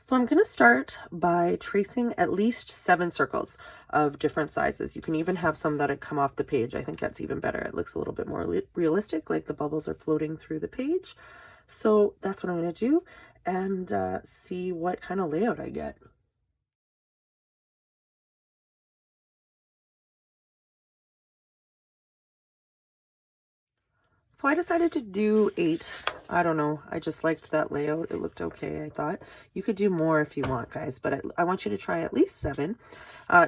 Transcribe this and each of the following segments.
So I'm going to start by tracing at least 7 circles of different sizes. You can even have some that come off the page. I think that's even better. It looks a little bit more realistic, like the bubbles are floating through the page. So that's what I'm going to do and see what kind of layout I get. So I decided to do 8. I don't know. I just liked that layout. It looked okay, I thought. You could do more if you want, guys, but I want you to try at least 7.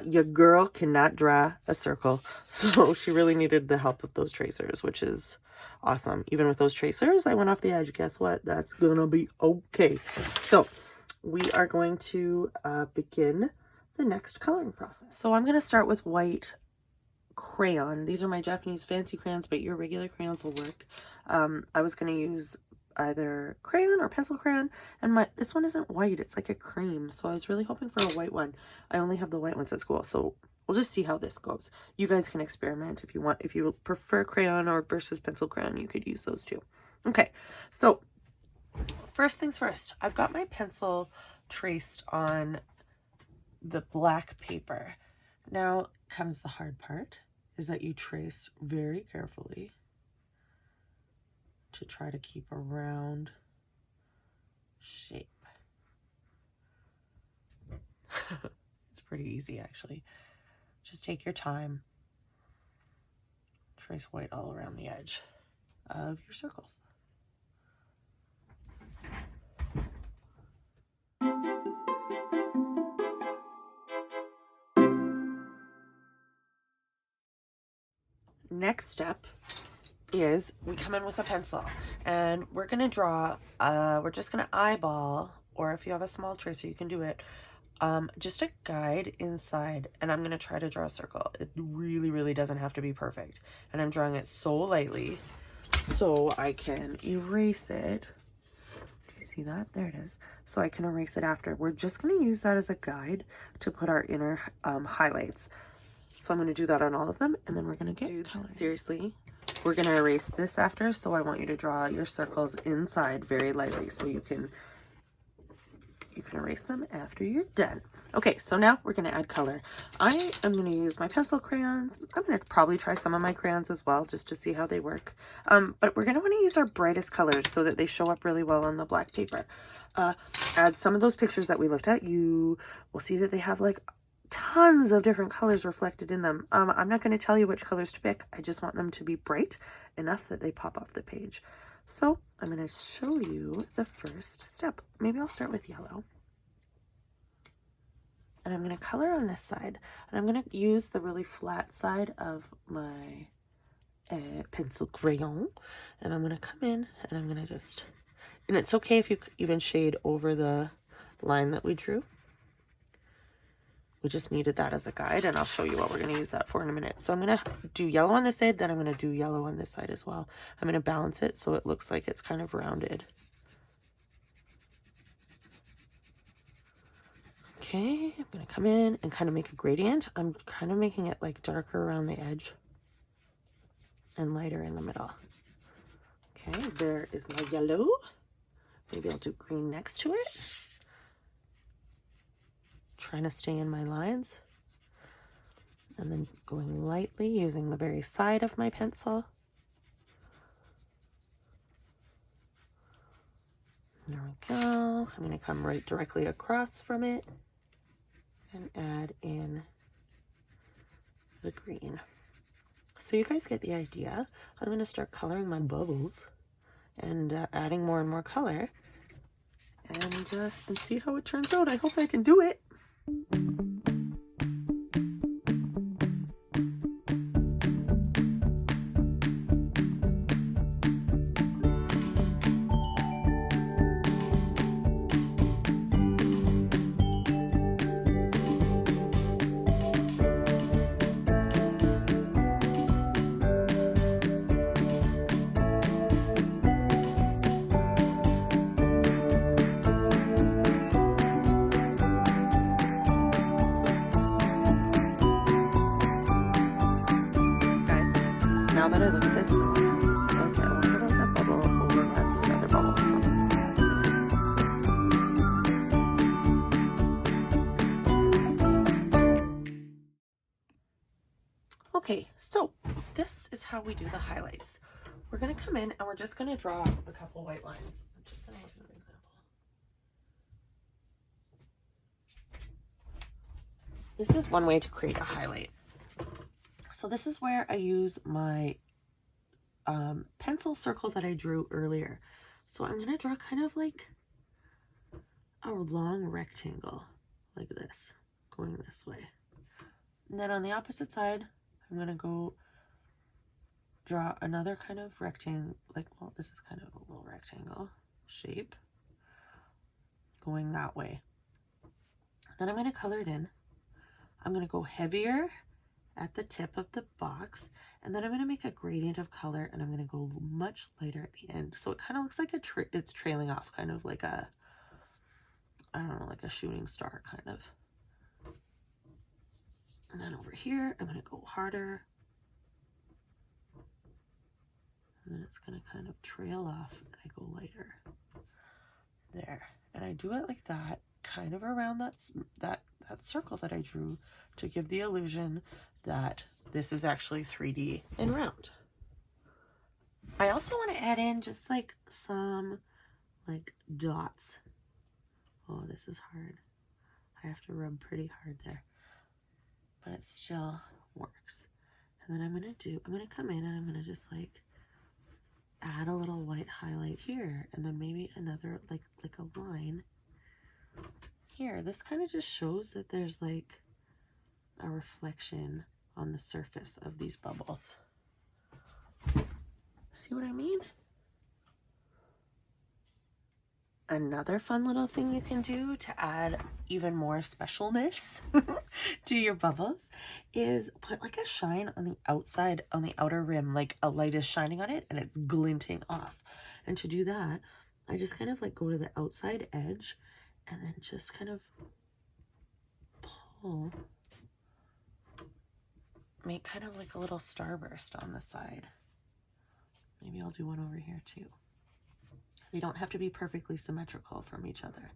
Your girl cannot draw a circle, so she really needed the help of those tracers, which is awesome. Even with those tracers, I went off the edge. Guess what? That's gonna be okay. So we are going to begin the next coloring process. So I'm going to start with white crayon. These are my Japanese fancy crayons, but your regular crayons will work. I was going to use either crayon or pencil crayon, and this one isn't white, it's like a cream, so I was really hoping for a white one. I only have the white ones at school, so we'll just see how this goes. You guys can experiment if you want. If you prefer crayon or versus pencil crayon, you could use those too. Okay, so first things first, I've got my pencil traced on the black paper. Now comes the hard part, is that you trace very carefully to try to keep a round shape. It's pretty easy, actually. Just take your time. Trace white all around the edge of your circles. Next step is we come in with a pencil and we're going to draw, we're just going to eyeball, or if you have a small tracer, you can do it, just a guide inside, and I'm going to try to draw a circle. It really doesn't have to be perfect, and I'm drawing it so lightly so I can erase it. Do you see that? There it is. So I can erase it after. We're just going to use that as a guide to put our inner highlights. So I'm going to do that on all of them, and then we're going to get colored. Seriously, we're going to erase this after, so I want you to draw your circles inside very lightly so you can erase them after you're done. Okay, so now we're going to add color. I am going to use my pencil crayons. I'm going to probably try some of my crayons as well, just to see how they work. But we're going to want to use our brightest colors so that they show up really well on the black paper. As some of those pictures that we looked at, you will see that they have like tons of different colors reflected in them. I'm not going to tell you which colors to pick. I just want them to be bright enough that they pop off the page. So I'm going to show you the first step. Maybe I'll start with yellow. And I'm going to color on this side. And I'm going to use the really flat side of my pencil crayon. And I'm going to come in and I'm going to just... And it's okay if you even shade over the line that we drew. We just needed that as a guide, and I'll show you what we're going to use that for in a minute. So I'm going to do yellow on this side, then I'm going to do yellow on this side as well. I'm going to balance it so it looks like it's kind of rounded. Okay, I'm going to come in and kind of make a gradient. I'm kind of making it like darker around the edge and lighter in the middle. Okay, there is my yellow. Maybe I'll do green next to it. Trying to stay in my lines, and then going lightly using the very side of my pencil. There we go. I'm going to come right directly across from it and add in the green. So you guys get the idea. I'm going to start coloring my bubbles and adding more and more color, and see how it turns out. I hope I can do it. Okay, so this is how we do the highlights. We're going to come in and we're just going to draw a couple white lines. I'm just going to look at an example. This is one way to create a highlight. So this is where I use my pencil circle that I drew earlier. So I'm going to draw kind of like a long rectangle like this, going this way. And then on the opposite side, I'm going to go draw another kind of rectangle, like, well, this is kind of a little rectangle shape going that way. Then I'm going to color it in. I'm going to go heavier at the tip of the box, and then I'm going to make a gradient of color, and I'm going to go much lighter at the end. So it kind of looks like it's trailing off, kind of like a, I don't know, like a shooting star kind of. And then over here, I'm going to go harder. And then it's going to kind of trail off, and I go lighter. There. And I do it like that, kind of around that circle that I drew to give the illusion that this is actually 3D and round. I also want to add in just like some like dots. Oh, this is hard. I have to rub pretty hard there, but it still works. And then I'm going to come in and I'm going to just like add a little white highlight here, and then maybe another like a line here. This kind of just shows that there's like a reflection on the surface of these bubbles. See what I mean? Another fun little thing you can do to add even more specialness to your bubbles is put like a shine on the outside, on the outer rim, like a light is shining on it and it's glinting off. And to do that, I just kind of like go to the outside edge and then just kind of pull, make kind of like a little starburst on the side. Maybe I'll do one over here too. They don't have to be perfectly symmetrical from each other.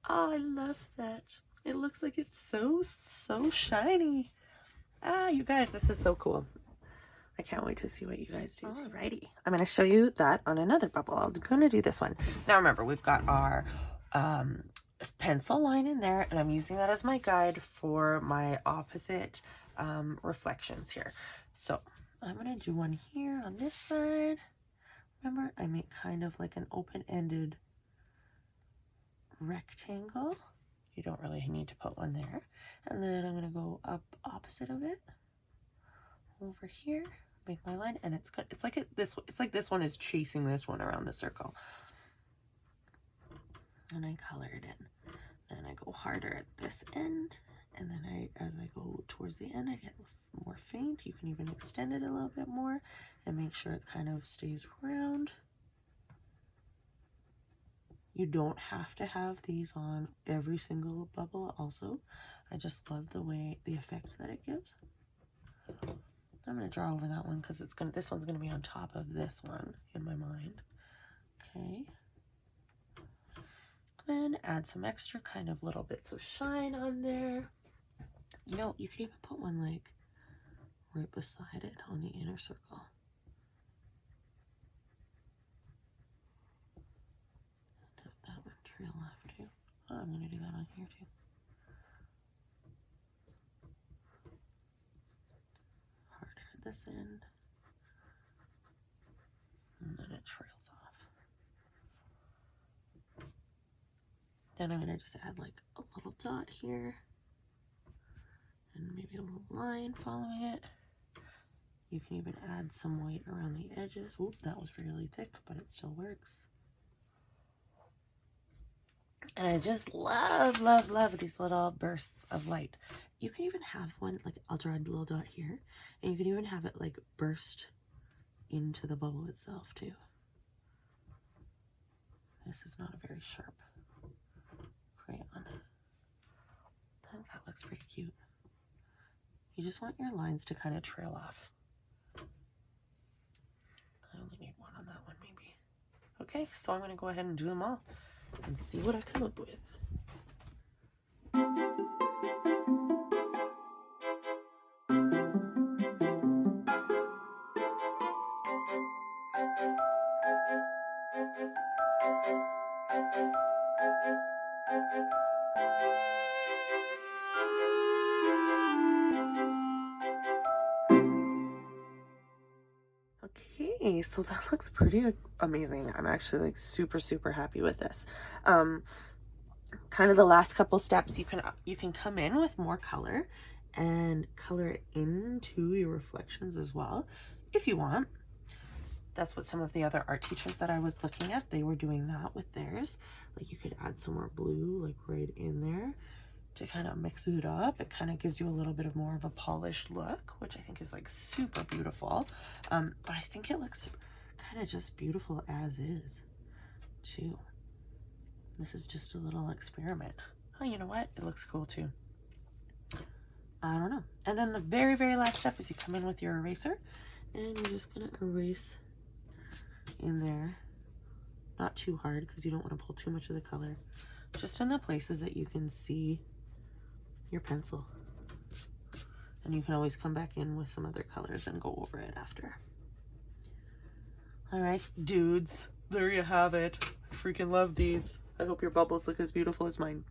Oh, I love that. It looks like it's so shiny. Ah, you guys, this is so cool. I can't wait to see what you guys do. Alrighty, I'm going to show you that on another bubble. I'm going to do this one. Now remember, we've got our pencil line in there, and I'm using that as my guide for my opposite reflections here. So I'm going to do one here on this side. Remember, I make kind of like an open-ended rectangle. You don't really need to put one there. And then I'm going to go up opposite of it, over here, make my line, and it's like this one is chasing this one around the circle. And I color it in. Then I go harder at this end, and then as I go towards the end, I get more faint. You can even extend it a little bit more and make sure it kind of stays round. You don't have to have these on every single bubble also. I just love the effect that it gives. I'm going to draw over that one because this one's going to be on top of this one in my mind. Okay. Then add some extra kind of little bits of shine on there. You know, you could even put one like right beside it on the inner circle. Have that one trail off too. Oh, I'm going to do that on here too. Harder at this end. And then it trails off. Then I'm going to just add like a little dot here. And maybe a little line following it. You can even add some white around the edges. Oop, that was really thick, but it still works. And I just love these little bursts of light. You can even have one, like I'll draw a little dot here, and you can even have it like burst into the bubble itself too. This is not a very sharp crayon. I think that looks pretty cute. You just want your lines to kind of trail off. I only need one on that one maybe. Okay, so I'm going to go ahead and do them all and see what I come up with. Okay, so that looks pretty amazing. I'm actually like super, super happy with this. Kind of the last couple steps, you can come in with more color and color it into your reflections as well if you want. That's what some of the other art teachers that I was looking at, they were doing that with theirs. Like you could add some more blue like right in there to kind of mix it up. It kind of gives you a little bit of more of a polished look, which I think is like super beautiful. But I think it looks kind of just beautiful as is too. This is just a little experiment. Oh, you know what? It looks cool too. I don't know. And then the very, very last step is you come in with your eraser and you're just gonna erase in there. Not too hard because you don't want to pull too much of the color. Just in the places that you can see your pencil. And you can always come back in with some other colors and go over it after. All right, dudes, there you have it. I freaking love these. I hope your bubbles look as beautiful as mine.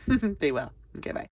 They will. Okay, bye.